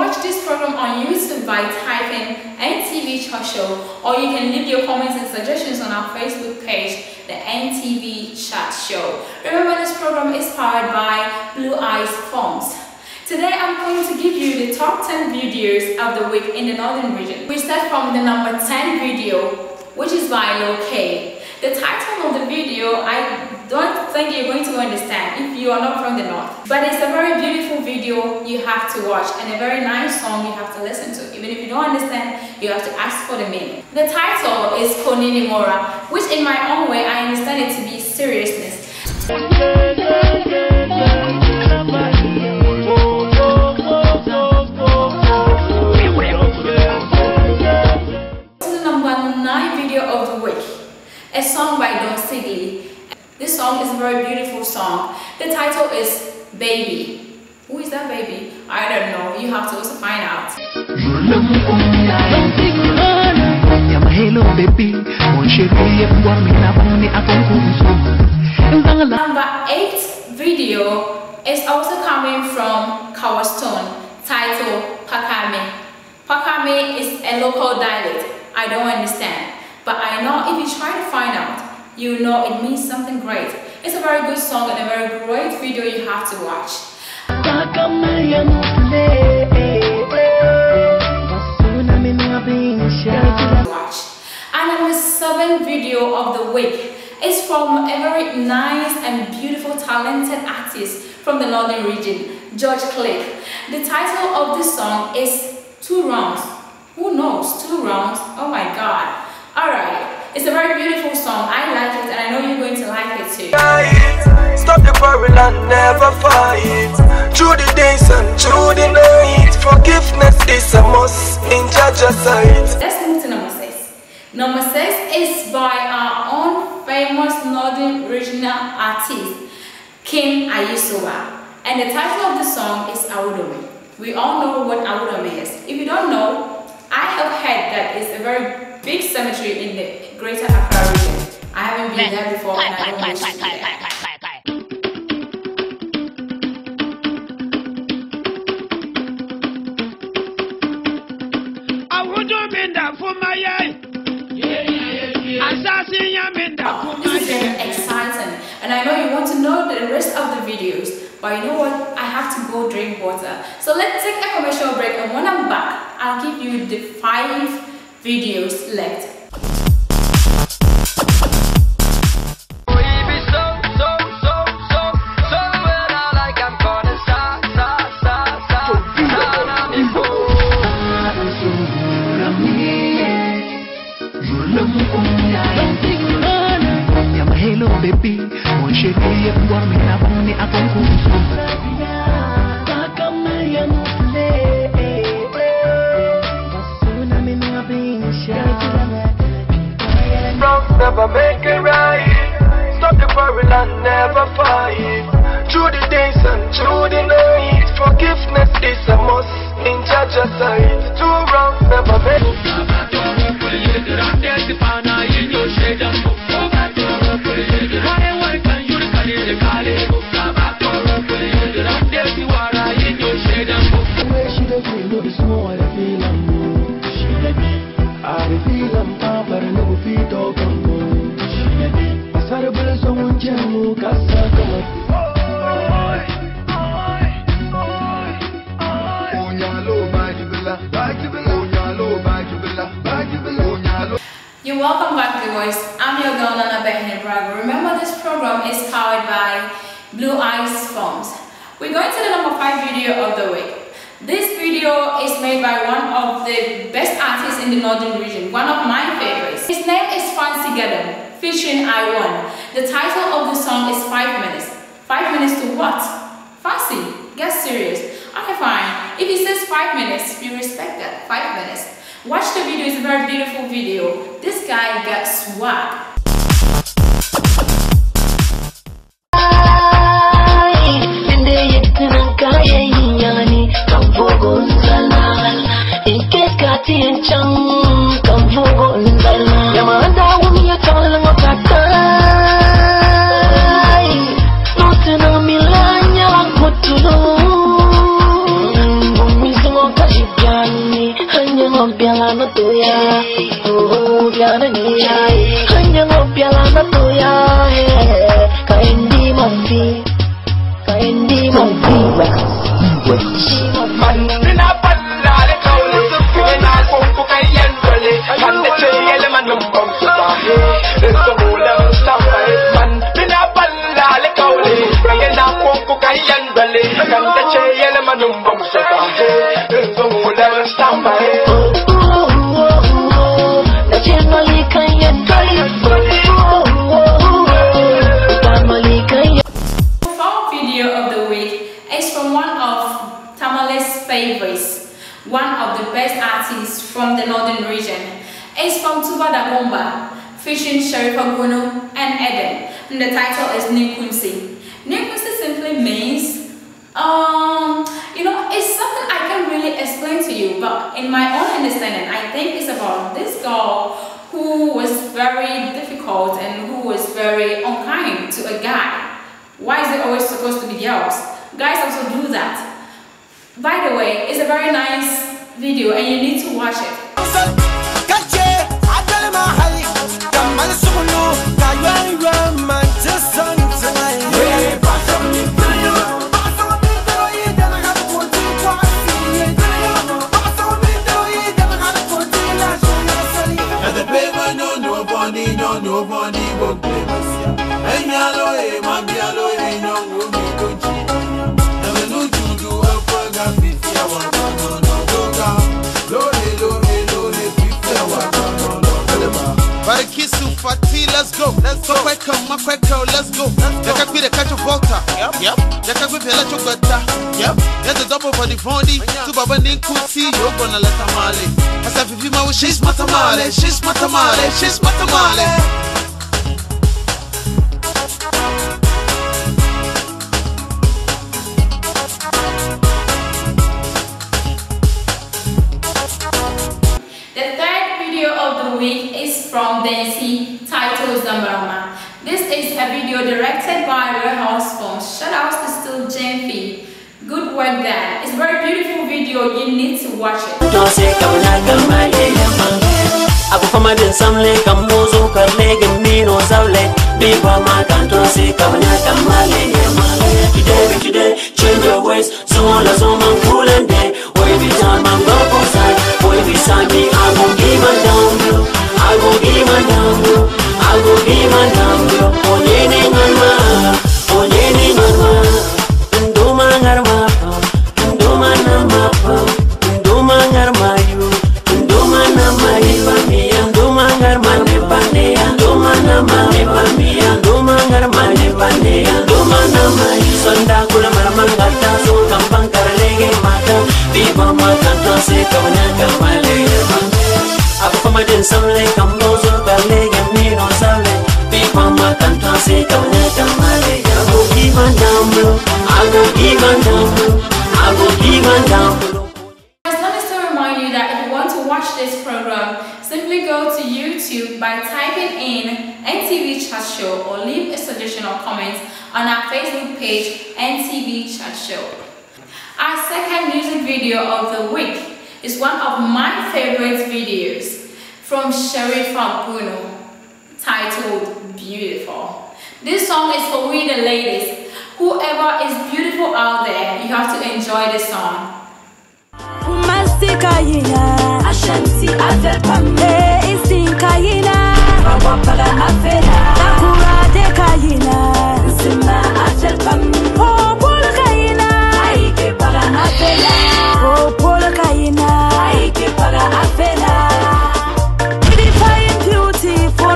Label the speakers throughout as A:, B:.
A: watch this program on YouTube by typing NTV Chat Show, or you can leave your comments and suggestions on our Facebook page, the NTV Chat Show. Remember, this program is powered by Blue Eyes Forms. Today I'm going to give you the top 10 videos of the week in the Northern region. We start from the number 10 video, which is by Lil K. The title of the video, I don't think you're going to understand if you are not from the north. But it's a very beautiful video you have to watch, and a very nice song you have to listen to. Even if you don't understand, you have to ask for the meaning. The title is Konini Mora, which in my own way I understand it to be seriousness. A song by Don Sigli. This song is a very beautiful song. The title is Baby. Who is that baby? I don't know. You have to also find out. Number 8 video is also coming from Kawastone, titled Pakame. Pakame is a local dialect. I don't understand. But I know if you try to find out, you know it means something great. It's a very good song and a very great video you have to watch. And number 7 video of the week is from a very nice and beautiful, talented artist from the Northern region, George Click. The title of this song is 2 Rounds. Who knows? 2 rounds? Oh my God. Alright, it's a very beautiful song. I like it and I know you're going to like it too.
B: Stop the quarrel and never fight. Through the days and through the night, forgiveness is a must in Jaja's sight.
A: Let's move to number 6. Number 6 is by our own famous Northern regional artist, King Ayusowa. And the title of the song is Awudome. We all know what Awudome is. If you don't know, I have heard that it's a very big cemetery in the Greater Accra region. I haven't been there before and I don't wish to be there. This is very exciting and I know you want to know the rest of the videos, but you know what? I have to go drink water. So let's take a commercial break, and when I'm back, I'll give you the 5 videos left.
B: Never make it right. Stop the quarrel and never fight. Through the days and through the night, forgiveness is a must in Jaja's sight. 2 wrongs never make it.
A: You're welcome back, viewers. I'm your girl Nana Behne Brago. Remember, this program is powered by Blue Eyes Forms. We're going to the number 5 video of the week. This video is made by one of the best artists in the Northern region, one of my favorites. His name is Fancy Gadam, featuring I1. The title of the song is 5 minutes. 5 minutes to what? Fancy, get serious. Okay, fine. If he says 5 minutes, we respect that. 5 minutes. Watch the video, it's a very beautiful video. This guy got swag.
C: matoya, oh, Piana Nia, Hanyang of Piala Matoya, Kaindi Mampi, Kaindi Mampi,
B: Man, Pinapala, the Kauli, and I won't cook a yen belly, and the tree element of bumps about it. There's the whole of stuff, man, Pinapala, the Kauli, and I won't cook a yen belly, and the tree element of bumps about it. There's the whole of stuff,
A: one of the best artists from the northern region. It's from Tuba Dagomba, featuring Sharifa Guno and Eden, and the title is Ninkunsi. Ninkunsi simply means, you know, it's something I can't really explain to you, but in my own understanding, I think it's about this girl who was very difficult and who was very unkind to a guy. Why is it always supposed to be girls? Guys also do that. By the way, it's a very nice video and you need to watch it.
D: Let's go. Let's go. Let's go. Let's go. The catch of Volta. Yep. Yep. There's a double for the Fondi. To Baba Ninkunsi, you're gonna let Tamale. I said, if you know she's Matamale, she's Matamale, she's Matamale.
A: From Dancy, titled Zambarama. This is a video directed by Rehouse Films. Shout out to Still Jenfi. Good work there. It's a very beautiful video. You need to watch it.
E: Today, change your ways. So let's all cool and day. Where we time and go outside. Where we sign me, I won't give a down. I go give a down, I go give a down. Onyeni manma, nduma ngarma, nduma nama, nduma ngarma you, nduma nama ipamia, nduma ngarma nepania, nduma nama ipamia, nduma ngarma nepania, nduma nama sonda kula maramangata so kampang karlege mata, viva mata se kawanya kamale. Aku pemain samle kamu suka lagi mino samle. Pipa makan transi kamunya kamale. Aku given down below. Aku given down below. Aku given down below.
A: Let me still remind you that if you want to watch this program, simply go to YouTube by typing in NTV Chat Show or leave a suggestion or comment on our Facebook page NTV Chat Show. Our second music video of the week is one of my favorite videos from Sharifa Guno, titled Beautiful. This song is for we the ladies. Whoever is beautiful out there, you have to enjoy this song.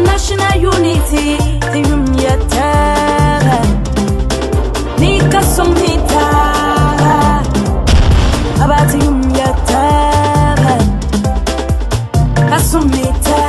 F: National unity, the room yatara, Nika Sumhita, about him yatara, Kasumita,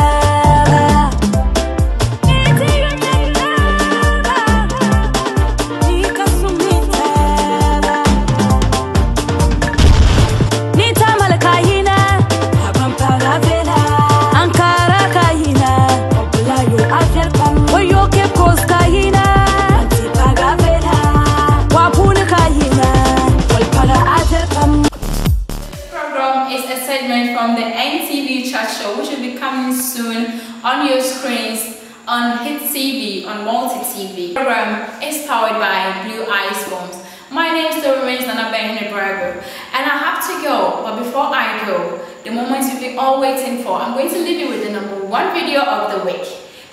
A: program is a segment from the NTV Chat Show, which will be coming soon on your screens on Hit TV, on Multi TV. The program is powered by Blue Eyes Phones. My name still remains Nana Brago, and I have to go. But before I go, the moment you've been all waiting for, I'm going to leave you with the #1 video of the week.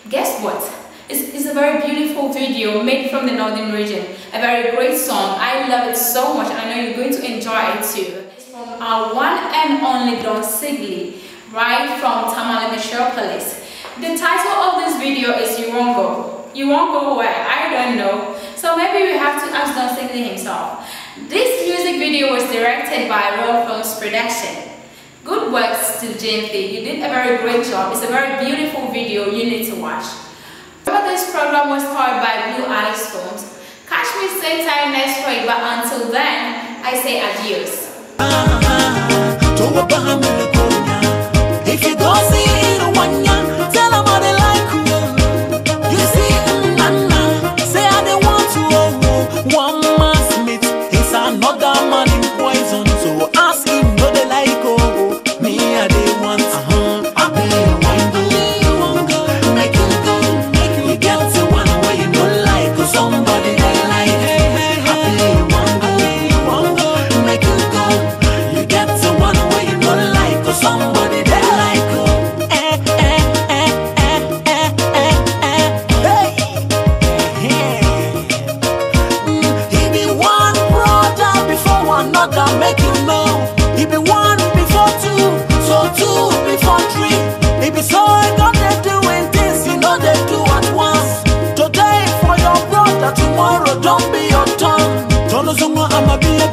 A: Guess what? It's a very beautiful video made from the northern region. A very great song. I love it so much, and I know you're going to enjoy it too. It's from our one and only Don Sigli, right from Tamale Metropolis. The title of this video is You Won't Go. You won't go where? I don't know. So maybe we have to ask Don Sigli himself. This music video was directed by Royal Films Production. Good works to Jane Lee. You did a very great job. It's a very beautiful video you need to watch. Remember, this program was powered by Blue Eyes Phones. Catch me same time next week, but until then, I say adios. If you don't see it, tell them how they like you. You see, say I don't want to. One man's meat is another man in poison. So ask him, no they like me I they want. I be one go, make you go, you get to one where you don't like somebody they like. I be one go, make you go, you get to one where you don't like somebody they like. Make you know, he be 1 before 2, so 2 before 3. He be so I got they doing things, you know they do at once. Today for your brother, tomorrow don't be your turn. Tono Zuma, I'ma be a